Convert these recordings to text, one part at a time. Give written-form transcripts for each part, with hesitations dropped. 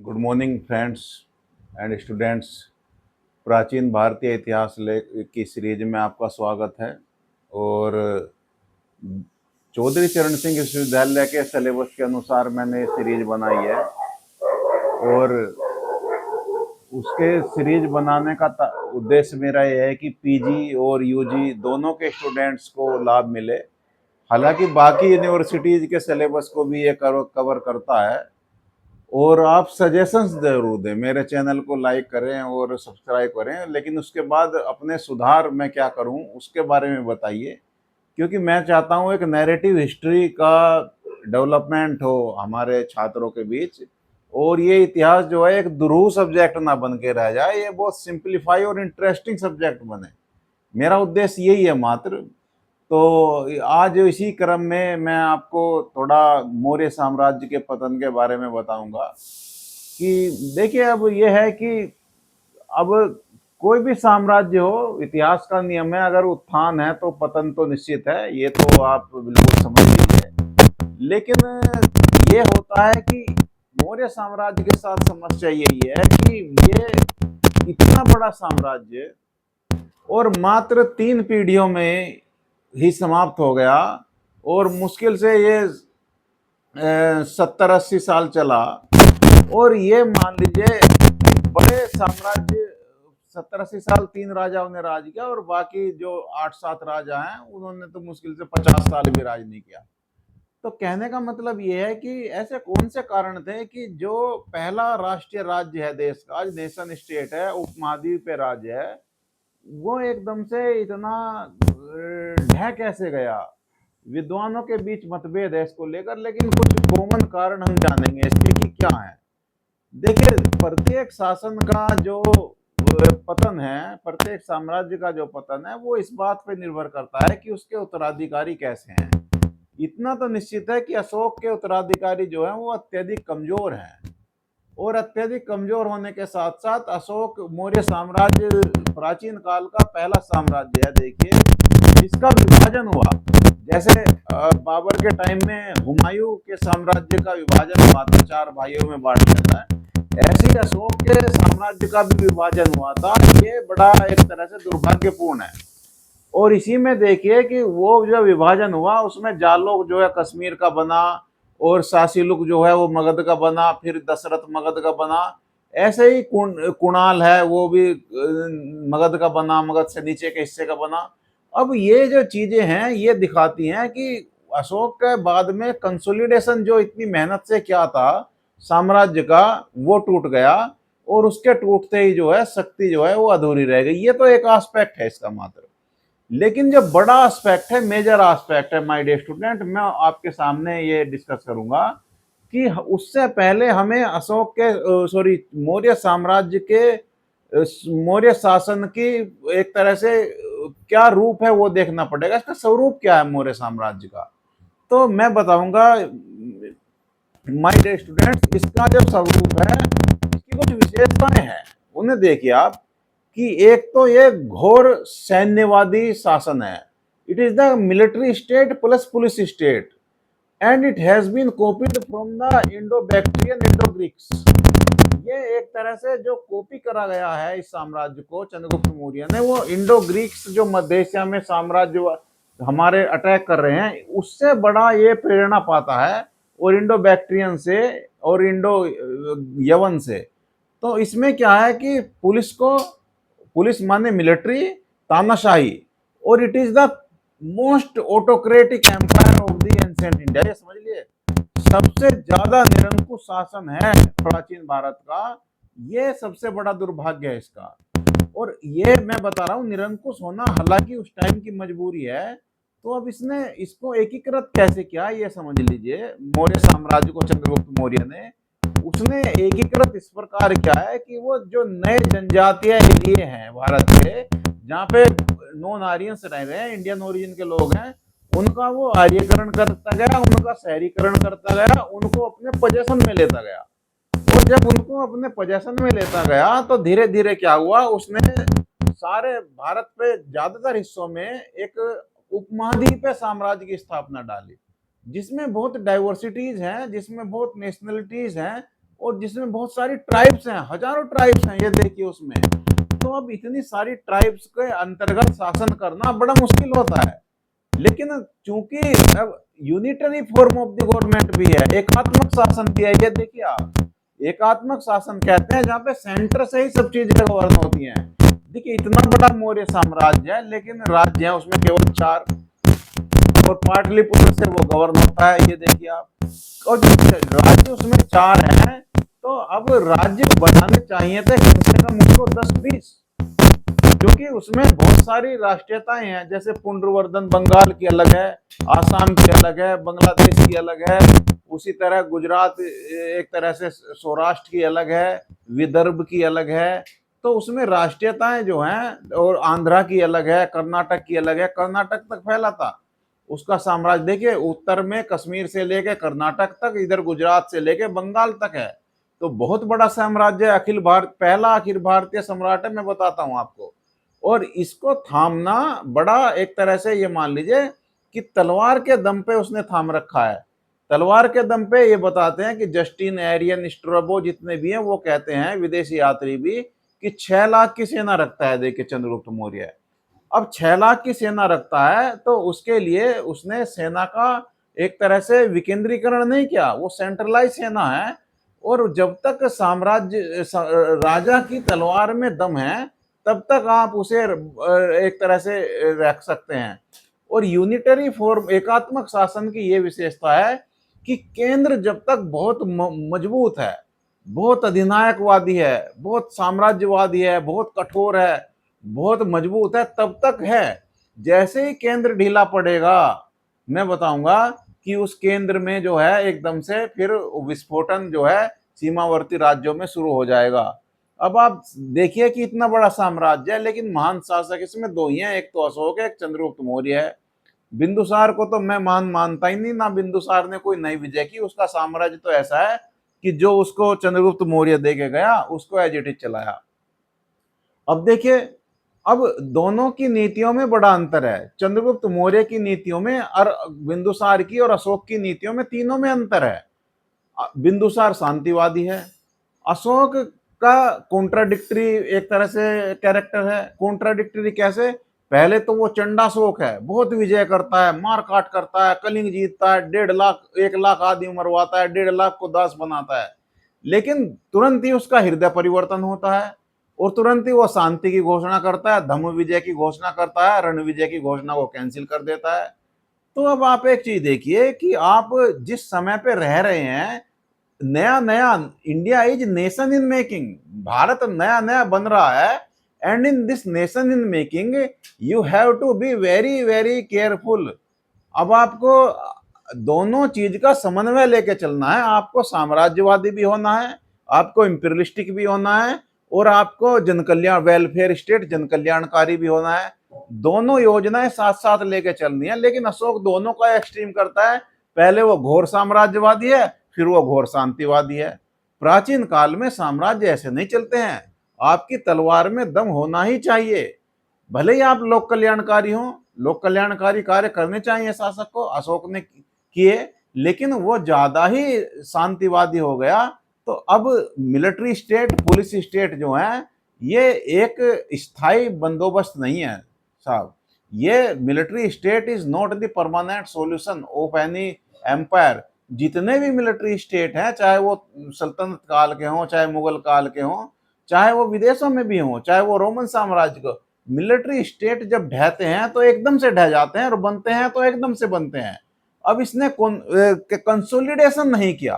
Good morning friends and students. प्राचीन भारतीय इतिहास लेख की सीरीज में आपका स्वागत है। और चौधरी चरण सिंह विश्वविद्यालय के सिलेबस के अनुसार मैंने सीरीज बनाई है और उसके सीरीज बनाने का उद्देश्य मेरा यह है कि पीजी और यूजी दोनों के स्टूडेंट्स को लाभ मिले। हालांकि बाकी यूनिवर्सिटीज़ के सिलेबस को भी ये कवर करता है। और आप सजेशंस जरूर दें, मेरे चैनल को लाइक करें और सब्सक्राइब करें, लेकिन उसके बाद अपने सुधार मैं क्या करूं उसके बारे में बताइए, क्योंकि मैं चाहता हूं एक नैरेटिव हिस्ट्री का डेवलपमेंट हो हमारे छात्रों के बीच। और ये इतिहास जो है एक दुरूह सब्जेक्ट ना बन के रह जाए, ये बहुत सिंप्लीफाई और इंटरेस्टिंग सब्जेक्ट बने। मेरा उद्देश्य यही है मात्र। तो आज इसी क्रम में मैं आपको थोड़ा मौर्य साम्राज्य के पतन के बारे में बताऊंगा कि देखिए, अब यह है कि अब कोई भी साम्राज्य हो, इतिहास का नियम है, अगर उत्थान है तो पतन तो निश्चित है, ये तो आप बिल्कुल समझ लीजिए। लेकिन ये होता है कि मौर्य साम्राज्य के साथ समस्या यही है कि ये इतना बड़ा साम्राज्य और मात्र 3 पीढ़ियों में ही समाप्त हो गया। और मुश्किल से ये 70-80 साल चला। और ये मान लीजिए बड़े साम्राज्य 70-80 साल 3 राजाओं ने राज किया, और बाकी जो 8-7 राजा हैं उन्होंने तो मुश्किल से 50 साल भी राज नहीं किया। तो कहने का मतलब ये है कि ऐसे कौन से कारण थे कि जो पहला राष्ट्रीय राज्य है देश का, आज नेशन स्टेट है, उपमहाद्वीप पे राज्य है, वो एकदम से इतना ढह कैसे गया। विद्वानों के बीच मतभेद है इसको लेकर, लेकिन कुछ कॉमन कारण हम जानेंगे इसके कि क्या है। देखिए, प्रत्येक शासन का जो पतन है, प्रत्येक साम्राज्य का जो पतन है, वो इस बात पे निर्भर करता है कि उसके उत्तराधिकारी कैसे हैं। इतना तो निश्चित है कि अशोक के उत्तराधिकारी जो है वो अत्यधिक कमजोर हैं। और अत्यधिक कमजोर होने के साथ साथ अशोक मौर्य साम्राज्य प्राचीन काल का पहला साम्राज्य है। देखिए, इसका विभाजन हुआ, जैसे बाबर के टाइम में हुमायूं के साम्राज्य का विभाजन हुआ था, 4 भाइयों में बांट दिया था। ऐसे ही अशोक के साम्राज्य का भी विभाजन हुआ था। ये बड़ा एक तरह से दुर्भाग्यपूर्ण है। और इसी में देखिए कि वो जो विभाजन हुआ उसमें जालोक जो है कश्मीर का बना, और सासिलुक जो है वो मगध का बना, फिर दशरथ मगध का बना। ऐसे ही कुणाल है, वो भी मगध का बना, मगध से नीचे के हिस्से का बना। अब ये जो चीजें हैं ये दिखाती हैं कि अशोक के बाद में कंसोलिडेशन जो इतनी मेहनत से किया था साम्राज्य का, वो टूट गया। और उसके टूटते ही जो है शक्ति जो है वो अधूरी रह गई। ये तो एक एस्पेक्ट है इसका मात्र। लेकिन जो बड़ा एस्पेक्ट है, मेजर एस्पेक्ट है माय डियर स्टूडेंट, मैं आपके सामने ये डिस्कस करूंगा कि उससे पहले हमें अशोक के मौर्य साम्राज्य के मौर्य शासन की एक तरह से क्या रूप है वो देखना पड़ेगा। इसका स्वरूप क्या है मौर्य साम्राज्य का, तो मैं बताऊंगा माय डियर स्टूडेंट्स। इसका जो स्वरूप है, इसकी कुछ विशेषताएं हैं, उन्हें देखिए आप। कि एक तो ये घोर सैन्यवादी शासन है। It is the military state plus police state, and it has been copied from the Indo Bactrian Indo Greeks. ये एक तरह से जो कॉपी करा गया है इस साम्राज्य को चंद्रगुप्त मौर्य ने, वो इंडो ग्रीक्स जो मध्य एशिया में साम्राज्य हमारे अटैक कर रहे हैं उससे बड़ा ये प्रेरणा पाता है, और इंडो बैक्ट्रियन से और इंडो यवन से। तो इसमें क्या है कि पुलिस माने मिलिट्री, तानाशाही, और it is the most autocratic empire of the ancient India. ये समझ लिए, सबसे ज्यादा निरंकुश शासन है प्राचीन भारत का। ये सबसे बड़ा दुर्भाग्य है इसका। और ये मैं बता रहा हूं निरंकुश होना, हालांकि उस टाइम की मजबूरी है। तो अब इसने इसको एकीकृत कैसे किया ये समझ लीजिए। मौर्य साम्राज्य को चंद्रगुप्त मौर्य ने, उसने एकीकृत इस प्रकार किया है कि वो जो नए जनजातीय एरिए हैं भारत के, जहाँ पे नॉन आर्यंस रह रहे हैं, इंडियन ओरिजिन के लोग हैं, उनका वो आर्यकरण करता गया, उनका शहरीकरण करता गया, उनको अपने पोजेशन में लेता गया। और जब उनको अपने पोजेशन में लेता गया तो धीरे धीरे क्या हुआ, उसने सारे भारत पे ज्यादातर हिस्सों में एक उपमहाद्वीपीय साम्राज्य की स्थापना डाली, जिसमें बहुत डाइवर्सिटीज हैं, जिसमें बहुत नेशनलिटीज हैं। और जिसमें बहुत सारी ट्राइब्स हैं, हजारों ट्राइब्स हैं, ये देखिए उसमें। तो अब इतनी सारी ट्राइब्स के अंतर्गत शासन करना बड़ा मुश्किल होता है। लेकिन चूंकि अब unitary form of the government भी है, एकात्मक शासन भी है, ये देखिए आप, एकात्मक शासन कहते हैं जहां पे सेंटर से ही सब चीजें गवर्न होती हैं। देखिए इतना बड़ा मौर्य साम्राज्य है, लेकिन राज्य है उसमें केवल 4, और पाटलिपुत्र से वो गवर्न होता है, ये देखिए आप। और जो राज्य उसमें 4 हैं, तो अब राज्य बनाने चाहिए थे कम से कम उसको 10-20, क्योंकि उसमें बहुत सारी राष्ट्रीयताएं हैं, जैसे पुंड्रवर्धन बंगाल की अलग है, आसाम की अलग है, बांग्लादेश की अलग है, उसी तरह गुजरात एक तरह से सौराष्ट्र की अलग है, विदर्भ की अलग है। तो उसमें राष्ट्रीयताएं जो हैं, और आंध्रा की अलग है, कर्नाटक की अलग है, कर्नाटक तक फैला था उसका साम्राज्य। देखिए उत्तर में कश्मीर से लेके कर्नाटक तक, इधर गुजरात से लेके बंगाल तक है। तो बहुत बड़ा साम्राज्य, अखिल भारत, पहला अखिल भारतीय सम्राट है, मैं बताता हूं आपको। और इसको थामना बड़ा, एक तरह से ये मान लीजिए कि तलवार के दम पे उसने थाम रखा है। तलवार के दम पे ये बताते हैं कि जस्टिन, एरियन, स्ट्रैबो जितने भी हैं, वो कहते हैं विदेशी यात्री भी, कि 6 लाख की सेना रखता है। देखिए चंद्रगुप्त मौर्य अब 6 लाख की सेना रखता है, तो उसके लिए उसने सेना का एक तरह से विकेंद्रीकरण नहीं किया, वो सेंट्रलाइज सेना है। और जब तक साम्राज्य राजा की तलवार में दम है, तब तक आप उसे एक तरह से रख सकते हैं। और यूनिटरी फॉर्म, एकात्मक शासन की ये विशेषता है कि केंद्र जब तक बहुत मजबूत है, बहुत अधिनायकवादी है, बहुत साम्राज्यवादी है, बहुत कठोर है, बहुत मजबूत है, तब तक है। जैसे ही केंद्र ढीला पड़ेगा, मैं बताऊंगा कि उस केंद्र में जो है एकदम से फिर विस्फोटन जो है सीमावर्ती राज्यों में शुरू हो जाएगा। अब आप देखिए कि इतना बड़ा साम्राज्य है, लेकिन महान शासक इसमें 2 ही हैं, एक तो अशोक है, एक चंद्रगुप्त मौर्य है। बिंदुसार को तो मैं मानता ही नहीं, ना बिंदुसार ने कोई नई विजय की। उसका साम्राज्य तो ऐसा है कि जो उसको चंद्रगुप्त मौर्य दे के गया, उसको एज इट इज चलाया। अब देखिए, अब दोनों की नीतियों में बड़ा अंतर है। चंद्रगुप्त मौर्य की नीतियों में और बिंदुसार की और अशोक की नीतियों में, तीनों में अंतर है। बिंदुसार शांतिवादी है, अशोक का कॉन्ट्राडिक्टरी एक तरह से कैरेक्टर है। कॉन्ट्राडिक्टरी कैसे? पहले तो वो चंडाशोक है, बहुत विजय करता है, मार काट करता है, कलिंग जीतता है, 1.5 लाख 1 लाख आदमी मरवाता है, 1.5 लाख को दास बनाता है। लेकिन तुरंत ही उसका हृदय परिवर्तन होता है, और तुरंत ही वो शांति की घोषणा करता है, धम्म विजय की घोषणा करता है, रण विजय की घोषणा को कैंसिल कर देता है। तो अब आप एक चीज देखिए कि आप जिस समय पे रह रहे हैं, नया नया, India is nation in making, भारत नया नया बन रहा है। And in this nation in making you have to be very very careful. अब आपको दोनों चीज का समन्वय लेके चलना है। आपको साम्राज्यवादी भी होना है, आपको इंपीरियलिस्टिक भी होना है, और आपको जनकल्याण, वेलफेयर स्टेट, जनकल्याणकारी भी होना है। दोनों योजनाएं साथ साथ लेके चलनी है। लेकिन अशोक दोनों का एक्सट्रीम करता है। पहले वो घोर साम्राज्यवादी है, फिर वो घोर शांतिवादी है। प्राचीन काल में साम्राज्य ऐसे नहीं चलते हैं। आपकी तलवार में दम होना ही चाहिए। भले ही आप लोक कल्याणकारी हो, लोक कल्याणकारी कार्य करने चाहिए शासक को, अशोक ने किए, लेकिन वो ज्यादा ही शांतिवादी हो गया। तो अब मिलिट्री स्टेट, पुलिस स्टेट जो है, ये एक स्थायी बंदोबस्त नहीं है साहब। ये military state is not the permanent solution of any empire. जितने भी मिलिट्री स्टेट हैं, चाहे वो सल्तनत काल के हों, चाहे मुगल काल के हों, चाहे वो विदेशों में भी हों, चाहे वो रोमन साम्राज्य को, मिलिट्री स्टेट जब ढहते हैं तो एकदम से ढह जाते हैं, और बनते हैं तो एकदम से बनते हैं। अब इसने कंसोलिडेशन नहीं किया।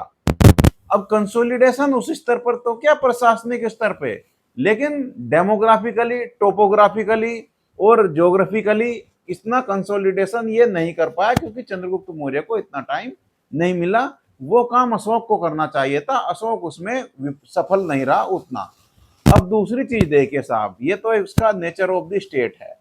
अब कंसोलिडेशन उस स्तर पर तो क्या, प्रशासनिक स्तर पे, लेकिन डेमोग्राफिकली, टोपोग्राफिकली और ज्योग्राफिकली इतना कंसोलिडेशन ये नहीं कर पाया, क्योंकि चंद्रगुप्त मौर्य को इतना टाइम नहीं मिला। वो काम अशोक को करना चाहिए था, अशोक उसमें सफल नहीं रहा उतना। अब दूसरी चीज देखिए साहब, ये तो इसका नेचर ऑफ द स्टेट है।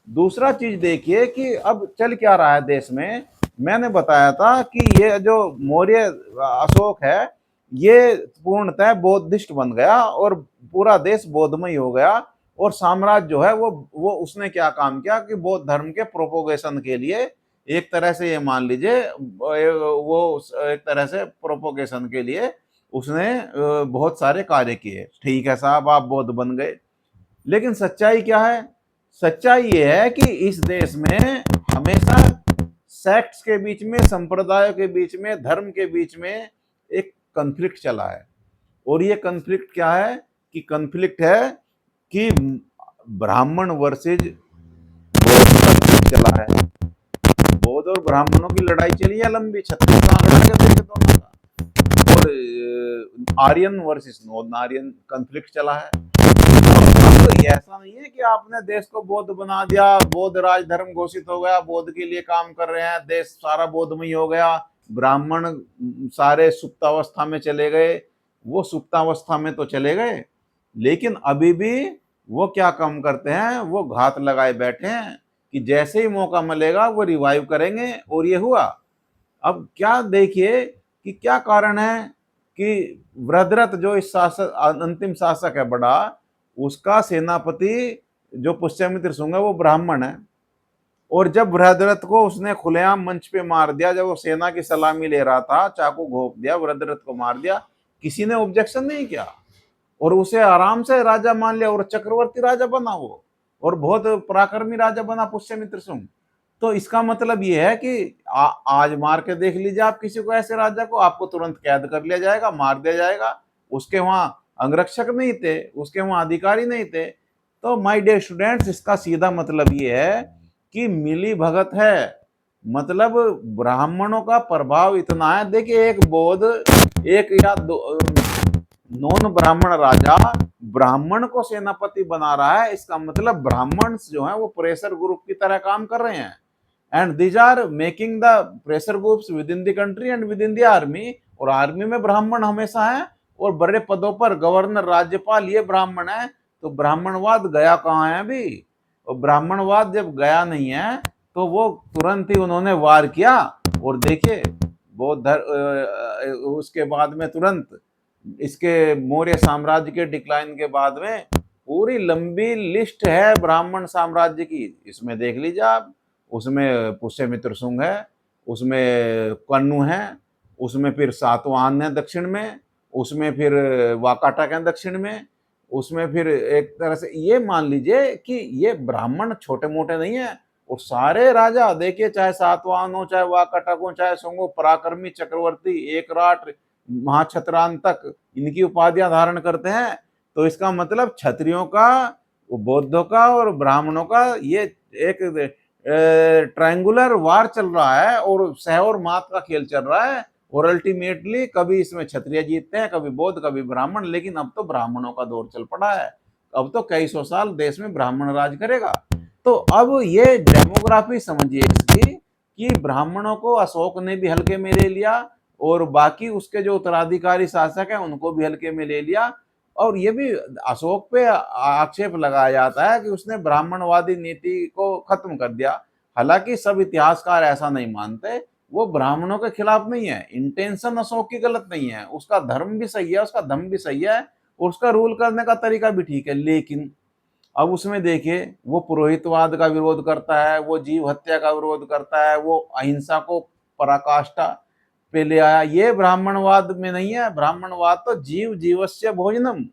दूसरा चीज देखिए कि अब चल क्या रहा है देश में। मैंने बताया था कि ये जो मौर्य अशोक है, ये पूर्णतः बौद्धिस्ट बन गया, और पूरा देश बौद्धमय हो गया। और साम्राज्य जो है वो उसने क्या काम किया कि बौद्ध धर्म के प्रोपोगेशन के लिए, एक तरह से ये मान लीजिए, वो एक तरह से प्रोपोगेशन के लिए उसने बहुत सारे कार्य किए, ठीक है साहब आप बौद्ध बन गए, लेकिन सच्चाई क्या है? सच्चाई ये है कि इस देश में हमेशा सेक्ट्स के बीच में, संप्रदायों के बीच में, धर्म के बीच में एक कॉन्फ्लिक्ट चला है। और ये कॉन्फ्लिक्ट क्या है? कि कॉन्फ्लिक्ट है कि ब्राह्मण वर्सेज बौद्ध कॉन्फ्लिक्ट चला है। बौद्ध और ब्राह्मणों की लड़ाई चली है लंबी, 36 आंकड़ा के देखे दोनों का। और Aryan versus non Aryan conflict चला है। तो ये ऐसा नहीं है कि आपने देश को बौद्ध बना दिया, बौद्ध राज धर्म घोषित हो गया, बौद्ध के लिए काम कर रहे हैं, देश सारा बौद्धमय हो गया, ब्राह्मण सारे सुप्तावस्था में चले गए। वो सुप्तावस्था में तो चले गए, लेकिन अभी भी वो क्या काम करते हैं? वो घात लगाए बैठे हैं कि जैसे ही मौका मिलेगा वो रिवाइव करेंगे। और ये हुआ। अब क्या देखिए कि क्या कारण है कि वृद्धरथ जो इस शासक, अंतिम शासक है बड़ा, उसका सेनापति जो पुष्यमित्र शुंग है वो ब्राह्मण है। और जब वृद्धरथ को उसने खुलेआम मंच पे मार दिया, जब वो सेना की सलामी ले रहा था, चाकू घोंप दिया, वृद्धरथ को मार दिया, किसी ने ऑब्जेक्शन नहीं किया और उसे आराम से राजा मान लिया और चक्रवर्ती राजा बना वो, और बहुत पराक्रमी राजा बना पुष्यमित्र शुंग। तो इसका मतलब ये है कि आज मार के देख लीजिए आप किसी को, ऐसे राजा को, आपको तुरंत कैद कर लिया जाएगा, मार दिया जाएगा। उसके वहां अंगरक्षक नहीं थे, उसके वहां अधिकारी नहीं थे। तो माय डियर स्टूडेंट्स, इसका सीधा मतलब ये है कि मिली भगत है। मतलब ब्राह्मणों का प्रभाव इतना है। देखिए एक बौद्ध, एक या दो नॉन ब्राह्मण राजा ब्राह्मण को सेनापति बना रहा है, इसका मतलब ब्राह्मण जो है वो प्रेशर ग्रुप की तरह काम कर रहे हैं। And these are making the pressure groups within the country and within the army. और आर्मी में ब्राह्मण हमेशा है, और बड़े पदों पर गवर्नर, राज्यपाल ये ब्राह्मण है। तो ब्राह्मणवाद गया कहाँ है अभी? और ब्राह्मणवाद जब गया नहीं है तो वो तुरंत ही उन्होंने वार किया। और देखिए बौद्ध उसके बाद में तुरंत इसके मौर्य साम्राज्य के डिक्लाइन के बाद में पूरी लंबी लिस्ट है ब्राह्मण साम्राज्य की, इसमें देख लीजिए आप। उसमें पुष्यमित्र शुंग है, उसमें कन्नु है, उसमें फिर सातवाहन है दक्षिण में, उसमें फिर वाकाटक है दक्षिण में, उसमें फिर एक तरह से ये मान लीजिए कि ये ब्राह्मण छोटे मोटे नहीं है। और सारे राजा देखिए, चाहे सातवाहन हो, चाहे वाकाटक हो, चाहे शुंग हो, पराक्रमी चक्रवर्ती, एकराट, महाछत्रान तक इनकी उपाधियां धारण करते हैं। तो इसका मतलब क्षत्रियों का, बौद्धों का और ब्राह्मणों का ये एक ट्रायंगुलर वार चल रहा है, और सह और मात का खेल चल रहा है। और अल्टीमेटली कभी इसमें क्षत्रिय जीतते हैं, कभी बौद्ध, कभी ब्राह्मण। लेकिन अब तो ब्राह्मणों का दौर चल पड़ा है, अब तो कई सौ साल देश में ब्राह्मण राज करेगा। तो अब ये डेमोग्राफी समझिए इसकी, कि ब्राह्मणों को अशोक ने भी हल्के में ले लिया, और बाकी उसके जो उत्तराधिकारी शासक हैं उनको भी हल्के में ले लिया। और ये भी अशोक पे आक्षेप लगाया जाता है कि उसने ब्राह्मणवादी नीति को खत्म कर दिया। हालांकि सब इतिहासकार ऐसा नहीं मानते। वो ब्राह्मणों के खिलाफ नहीं है, इंटेंशन अशोक की गलत नहीं है, उसका धर्म भी सही है, उसका धर्म भी सही है, और उसका रूल करने का तरीका भी ठीक है। लेकिन अब उसमें देखिए वो पुरोहितवाद का विरोध करता है, वो जीव हत्या का विरोध करता है, वो अहिंसा को पराकाष्ठा पे ले आया। ये ब्राह्मणवाद में नहीं है। ब्राह्मणवाद तो जीव जीवस्य भोजनम,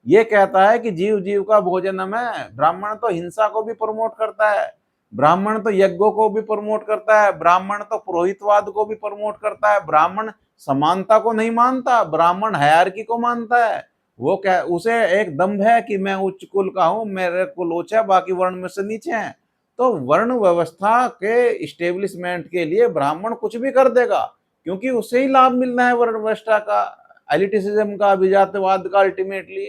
ये कहता है कि जीव जीव का भोजनम है। ब्राह्मण तो हिंसा को भी प्रमोट करता है, ब्राह्मण तो यज्ञों को भी प्रमोट करता है, ब्राह्मण तो पुरोहितवाद को भी प्रमोट करता है। ब्राह्मण समानता को नहीं मानता, ब्राह्मण हायरार्की को मानता है। वो क्या, उसे एक दम्भ है कि मैं उच्च कुल का हूं, मेरे कुल उच्च है, बाकी वर्ण में से नीचे हैं। तो वर्ण व्यवस्था के स्टेब्लिशमेंट के लिए ब्राह्मण कुछ भी कर देगा, क्योंकि उससे ही लाभ मिलना है वर्ण व्यवस्था का, एलिटिसिज्म का, अभिजातवाद का अल्टीमेटली।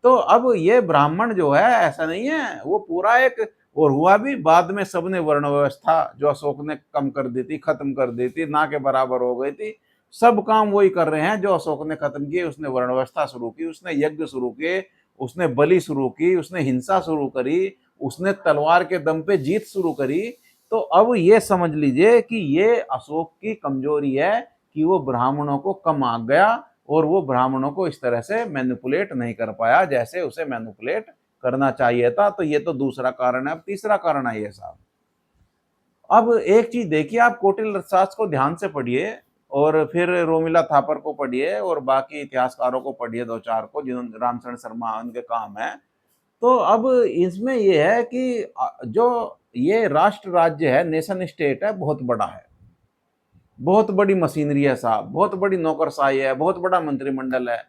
तो अब ये ब्राह्मण जो है ऐसा नहीं है, वो पूरा एक, और हुआ भी बाद में सबने वर्ण व्यवस्था जो अशोक ने कम कर दी थी, खत्म कर दी थी, ना के बराबर हो गई थी। सब काम वही कर रहे हैं जो अशोक ने खत्म किए। उसने वर्ण व्यवस्था शुरू की, उसने यज्ञ शुरू किए, उसने बलि शुरू की, उसने हिंसा शुरू करी, उसने तलवार के दम पे जीत शुरू करी। तो अब ये समझ लीजिए कि ये अशोक की कमजोरी है कि वो ब्राह्मणों को कम आंक गया, और वो ब्राह्मणों को इस तरह से मैनिपुलेट नहीं कर पाया जैसे उसे मैनिपुलेट करना चाहिए था। तो ये तो दूसरा कारण है। अब तीसरा कारण है ये साहब। अब एक चीज देखिए, आप कौटिल्य अर्थशास्त्र को ध्यान से पढ़िए। और फिर रोमिला थापर को पढ़िए और बाकी इतिहासकारों को पढ़िए, 2-4 को, जिन्होंने, रामचरण शर्मा उनके काम है। तो अब इसमें ये है कि जो ये राष्ट्र राज्य है, नेशन स्टेट है, बहुत बड़ा है, बहुत बड़ी मशीनरी है साहब, बहुत बड़ी नौकरशाही है, बहुत बड़ा मंत्रिमंडल है।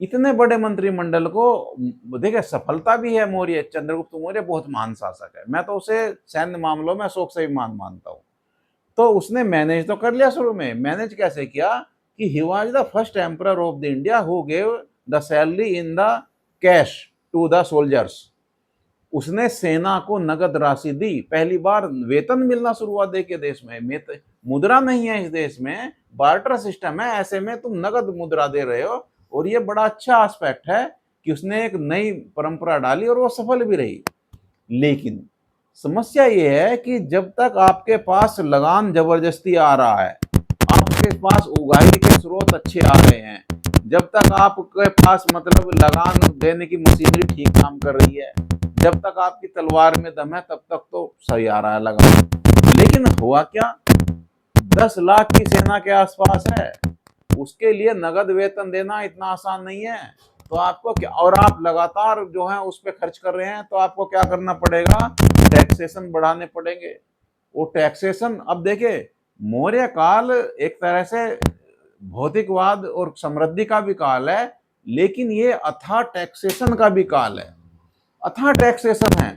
इतने बड़े मंत्रिमंडल को देखिए, सफलता भी है मौर्य, चंद्रगुप्त मौर्य बहुत महान शासक है, मैं तो उसे सैन्य मामलों में अशोक से भी महान मानता हूँ। तो उसने मैनेज तो कर लिया शुरू में। मैनेज कैसे किया कि he was the first emperor of the India who gave the salary in the cash to the soldiers. उसने सेना को नगद राशि दी, पहली बार वेतन मिलना शुरू हुआ। देखिए देश में मुद्रा नहीं है, इस देश में बार्टर सिस्टम है, ऐसे में तुम नगद मुद्रा दे रहे हो। और ये बड़ा अच्छा एस्पेक्ट है कि उसने एक नई परंपरा डाली और वो सफल भी रही। लेकिन समस्या ये है कि जब तक आपके पास लगान जबरदस्ती आ रहा है, आपके पास उगाही के स्रोत अच्छे आ रहे हैं, जब तक आपके पास मतलब लगान देने की मशीनरी ठीक काम कर रही है, जब तक आपकी तलवार में दम है, तब तक तो सही आ रहा है लगान। लेकिन हुआ क्या, 10 लाख की सेना के आसपास है, उसके लिए नगद वेतन देना इतना आसान नहीं है। तो आपको क्या, और आप लगातार जो है उस पर खर्च कर रहे हैं, तो आपको क्या करना पड़ेगा, टैक्सेशन बढ़ाने पड़ेंगे। वो टैक्सेशन, अब देखिए, मौर्य काल एक तरह से भौतिकवाद और समृद्धि का भी काल है, लेकिन ये अथाह टैक्सेशन का भी काल है। अथाह टैक्सेशन है।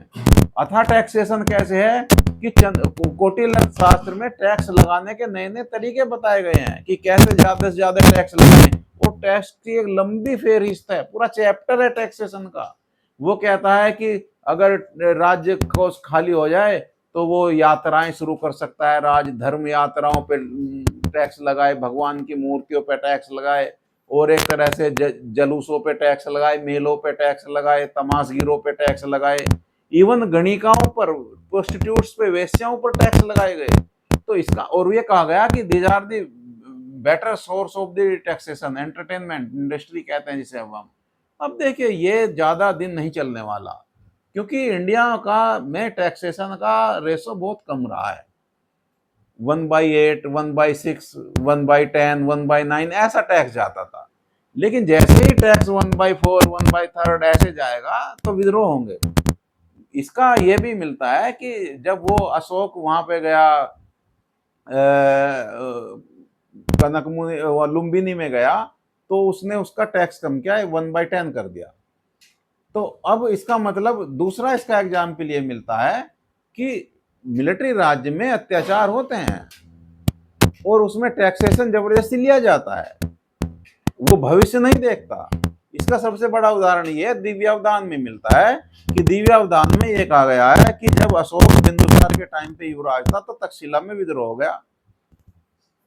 अथाह टैक्सेशन कैसे है कि कौटिल्य शास्त्र में टैक्स लगाने के नए नए तरीके बताए गए हैं कि कैसे ज्यादा से ज्यादा टैक्स लगाएं। वो टैक्स की एक लंबी फेहरिस्त है, पूरा चैप्टर है टैक्सेशन का। वो कहता है कि अगर राज्य को खाली हो जाए तो वो यात्राएं शुरू कर सकता है, राज धर्म यात्राओं पे टैक्स लगाए, भगवान की मूर्तियों पे टैक्स लगाए, और एक तरह से जलूसों पे टैक्स लगाए, मेलों पे टैक्स लगाए, तमाशगीरों पे टैक्स लगाए, इवन गणिकाओं पर, प्रोस्टिट्यूट्स पे, वेश्याओं पर टैक्स लगाए गए। तो इसका, और ये कहा गया कि these are the better source of the taxation, entertainment industry कहते हैं जिसे हम। अब देखिए, ये ज्यादा दिन नहीं चलने वाला, क्योंकि इंडिया का में टैक्सेशन का रेशो बहुत कम रहा है। 1/8, 1/6, 1/10, 1/9 ऐसा टैक्स जाता था। लेकिन जैसे ही टैक्स 1/4, 1/3 ऐसे जाएगा तो विद्रोह होंगे। इसका ये भी मिलता है कि जब वो अशोक वहां पे गया, कनकमुनि लुम्बिनी में गया, तो उसने उसका टैक्स कम किया, 1/10 कर दिया। तो अब इसका मतलब दूसरा इसका एग्जाम्पल ये मिलता है कि मिलिट्री राज्य में अत्याचार होते हैं और उसमें टैक्सेशन जबरदस्ती लिया जाता है, वो भविष्य नहीं देखता। इसका सबसे बड़ा उदाहरण ये दिव्यावदान में मिलता है कि दिव्यावदान में ये कहा गया है कि जब अशोक बिंदुसार के टाइम पे युवराज था तो तक्षशिला में विद्रोह हो गया,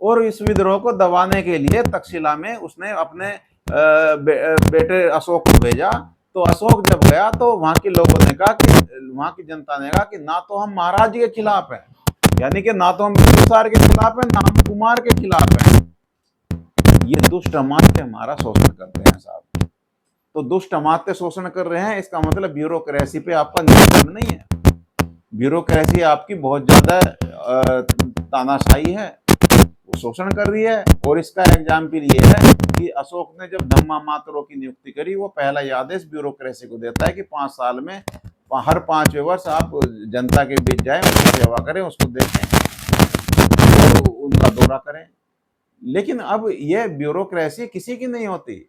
और इस विद्रोह को दबाने के लिए तक्षशिला में उसने अपने बेटे अशोक को भेजा। तो अशोक जब गया तो वहां के लोगों ने कहा कि, वहां की जनता ने कहा कि ना तो हम महाराज के खिलाफ हैं, यानी कि ना तो हम बिंदुसार के खिलाफ हैं, ना हम कुमार के खिलाफ हैं, ये दुष्ट अमात्य हमारा शोषण करते हैं साहब। तो दुष्ट अमात्य शोषण कर रहे हैं, इसका मतलब ब्यूरोक्रेसी पे आपका नियंत्रण नहीं है, ब्यूरोक्रेसी आपकी बहुत ज्यादा तानाशाही है, वो शोषण कर रही है। और इसका एग्जाम्पल ये है कि अशोक ने जब धम्मा मातरों की नियुक्ति करी, वो पहला ही आदेश ब्यूरोक्रेसी को देता है कि 5 साल में हर 5वें वर्ष आप जनता के बीच जाएं, उसकी सेवा करें, उसको देखें, तो उनका दौरा करें। लेकिन अब ये ब्यूरोक्रेसी किसी की नहीं होती।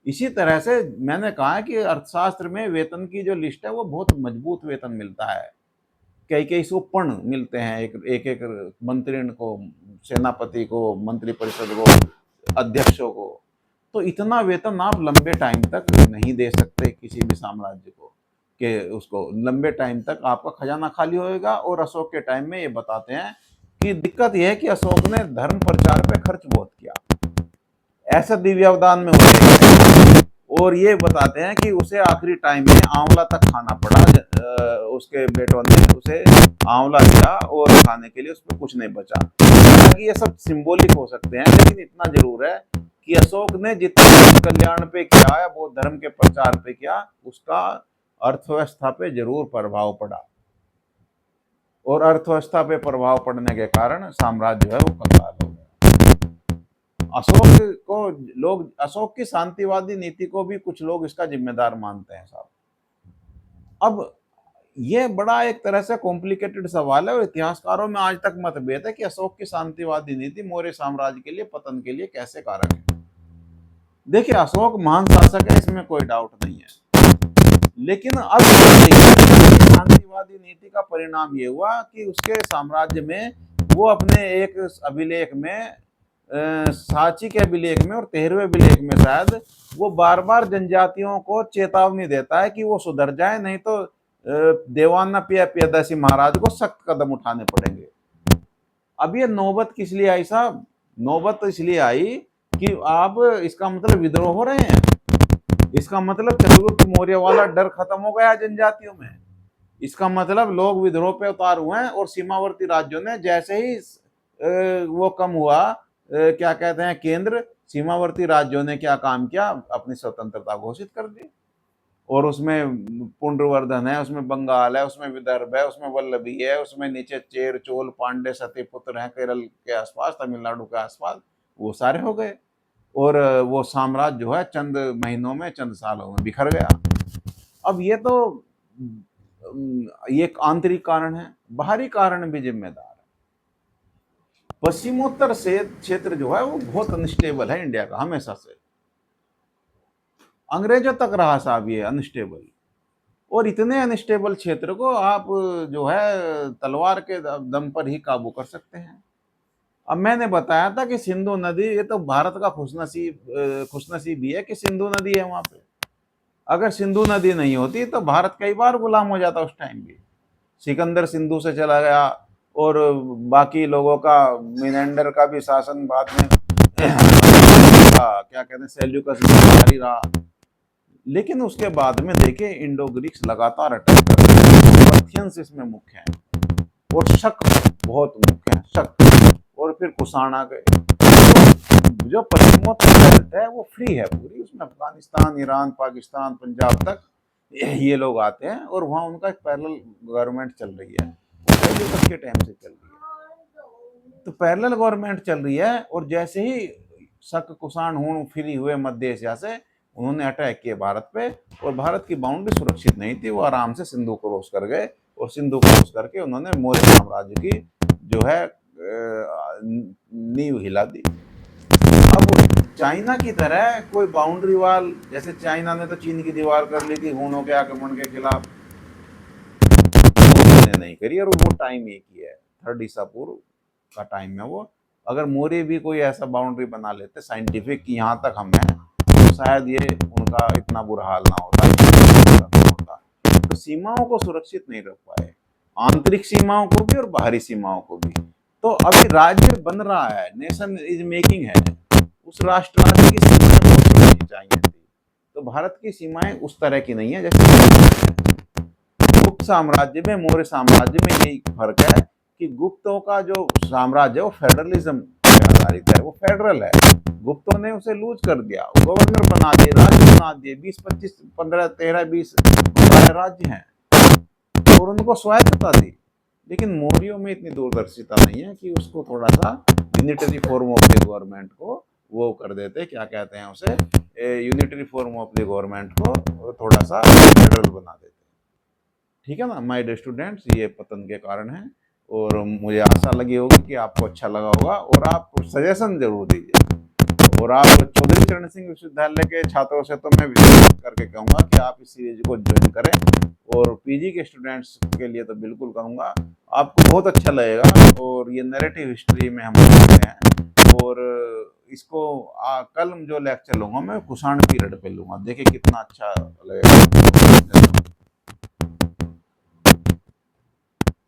इसी तरह से मैंने कहा है कि अर्थशास्त्र में वेतन की जो लिस्ट है वो बहुत मजबूत वेतन मिलता है, कई सौ पर्ण मिलते हैं एक एक मंत्री को, सेनापति को, मंत्री परिषद को, अध्यक्षों को। तो इतना वेतन आप लंबे टाइम तक नहीं दे सकते किसी भी साम्राज्य को, कि उसको लंबे टाइम तक आपका खजाना खाली होएगा। और अशोक के टाइम में ये बताते हैं कि दिक्कत यह है कि अशोक ने धर्म प्रचार पे खर्च बहुत किया, ऐसा दिव्यावदान में होते। और ये बताते हैं कि उसे आखिरी टाइम में आंवला तक खाना पड़ा, उसके बेटों ने उसे आंवला दिया और खाने के लिए उसमें कुछ नहीं बचा। हालांकि ये सब सिंबॉलिक हो सकते हैं, लेकिन इतना जरूर है कि अशोक ने जितना कल्याण पे किया या बौद्ध धर्म के प्रचार पे किया, उसका अर्थव्यवस्था पे जरूर प्रभाव पड़ा, और अर्थव्यवस्था पे प्रभाव पड़ने के कारण साम्राज्य है वो कंगाल हो गया। अशोक को लोग, अशोक की शांतिवादी नीति को भी कुछ लोग इसका जिम्मेदार मानते हैं साहब। अब ये बड़ा एक तरह से कॉम्प्लिकेटेड सवाल है और इतिहासकारों में आज तक मतभेद है कि अशोक की शांतिवादी नीति मौर्य साम्राज्य के लिए पतन के लिए कैसे कारक है। देखिए, अशोक महान शासक है, इसमें कोई डाउट नहीं है, लेकिन अब शांतिवादी नीति का परिणाम ये हुआ कि उसके साम्राज्य में वो अपने एक अभिलेख में, सांची के अभिलेख में और 13वें अभिलेख में शायद, वो बार बार जनजातियों को चेतावनी देता है कि वो सुधर जाए, नहीं तो देवाना प्रियदर्शी महाराज को सख्त कदम उठाने पड़ेंगे। अब ये नौबत किस लिए आई साहब? नौबत तो इसलिए आई कि आप, इसका मतलब विद्रोह हो रहे हैं, इसका मतलब चंद्रगुप्त मौर्य वाला डर खत्म हो गया जनजातियों में, इसका मतलब लोग विद्रोह पे उतार हुए हैं और सीमावर्ती राज्यों ने जैसे ही वो कम हुआ, क्या कहते हैं, केंद्र, सीमावर्ती राज्यों ने क्या काम किया, अपनी स्वतंत्रता घोषित कर दी। और उसमें पुंड्रवर्धन है, उसमें बंगाल है, उसमें विदर्भ है, उसमें वल्लभी है, उसमें नीचे चेर, चोल, पांडे, सतीपुत्र हैं केरल के आसपास, तमिलनाडु के आसपास, वो सारे हो गए और वो साम्राज्य जो है चंद महीनों में, चंद सालों में बिखर गया। अब ये तो ये एक आंतरिक कारण है, बाहरी कारण भी जिम्मेदार है। पश्चिमोत्तर से क्षेत्र जो है वो बहुत अनस्टेबल है इंडिया का, हमेशा से, अंग्रेजों तक रहा साहब ये अनस्टेबल। और इतने अनस्टेबल क्षेत्र को आप जो है तलवार के दम पर ही काबू कर सकते हैं। अब मैंने बताया था कि सिंधु नदी, ये तो भारत का खुशनसीब भी है कि सिंधु नदी है वहां पे। अगर सिंधु नदी नहीं होती तो भारत कई बार गुलाम हो जाता उस टाइम भी। सिकंदर सिंधु से चला गया और बाकी लोगों का, मिनेंडर का भी शासन बाद में क्या कहते हैं, सेल्यूकस जारी रहा। लेकिन उसके बाद में देखिए इंडो ग्रीक्स लगातार अटैक कर रहे हैं, पार्थियंस इसमें मुख्य हैं और शक बहुत मुख्य हैं, शक, और फिर कुषाण आ गए। तो जो पश्चिमोत्तर बेल्ट है वो फ्री है पूरी, उसमें अफगानिस्तान, ईरान, पाकिस्तान, पंजाब तक ये लोग आते हैं और वहाँ उनका एक पैरेलल गवर्नमेंट चल रही है, सेल्यूकस के टाइम से चल रही है। तो पैरेलल गवर्नमेंट चल रही है और जैसे ही शक, कुषाण, हुण फ्री हुए मध्य एशिया से, उन्होंने अटैक किए भारत पे और भारत की बाउंड्री सुरक्षित नहीं थी, वो आराम से सिंधु क्रॉस कर गए और सिंधु क्रॉस करके उन्होंने मौर्य साम्राज्य की जो है नींव हिला दी। अब चाइना की तरह कोई बाउंड्री वाल, जैसे चाइना ने तो चीन की दीवार कर ली थी हुनों के आक्रमण के खिलाफ, मौर्य ने नहीं करी और वो टाइम एक ही है, 3rd ईसा पूर्व का टाइम है वो। अगर मौर्य भी कोई ऐसा बाउंड्री बना लेते साइंटिफिक कि यहाँ तक हम हैं, शायद ये उनका इतना बुरा हाल ना होता। तो सीमाओं को सुरक्षित नहीं रख पाए, आंतरिक सीमाओं को भी और बाहरी सीमाओं को भी। तो अभी राज्य बन रहा है, नेशन इज मेकिंग है, उस राष्ट्र राज्य की सीमाएं बहुत सुरक्षित चाहिए थी। तो भारत की सीमाएं उस तरह की नहीं है जैसे गुप्त साम्राज्य में, मौर्य साम्राज्य में यही फर्क है कि गुप्तों का जो साम्राज्य है वो फेडरलिज्म पर आधारित है, वो फेडरल है। गुप्तों ने उसे लूज कर दिया, गवर्नर बना दिए, राज्य बना दिए, 20, 25, 15, 13, 20 राज्य हैं और उनको स्वायत्तता दी। लेकिन मौर्यों में इतनी दूरदर्शिता नहीं है कि उसको थोड़ा सा unitary form of the government को वो कर देते, क्या कहते हैं उसे, unitary form of the government को थोड़ा सा फेडरल बना देते। ठीक है ना माय डियर स्टूडेंट्स, ये पतन के कारण है और मुझे आशा लगी होगी कि आपको अच्छा लगा होगा और आप सजेशन जरूर दीजिए। और आप चौधरी चरण सिंह विश्वविद्यालय के छात्रों से तो मैं विशेष करके कहूँगा कि आप इस सीरीज को ज्वाइन करें और पीजी के स्टूडेंट्स के लिए तो बिल्कुल कहूँगा, आपको बहुत अच्छा लगेगा। और ये नैरेटिव हिस्ट्री में हम पढ़ते हैं और इसको कल जो लेक्चर लूँगा मैं कुषाण पीरियड पे लूँगा, देखिए कितना अच्छा लगेगा।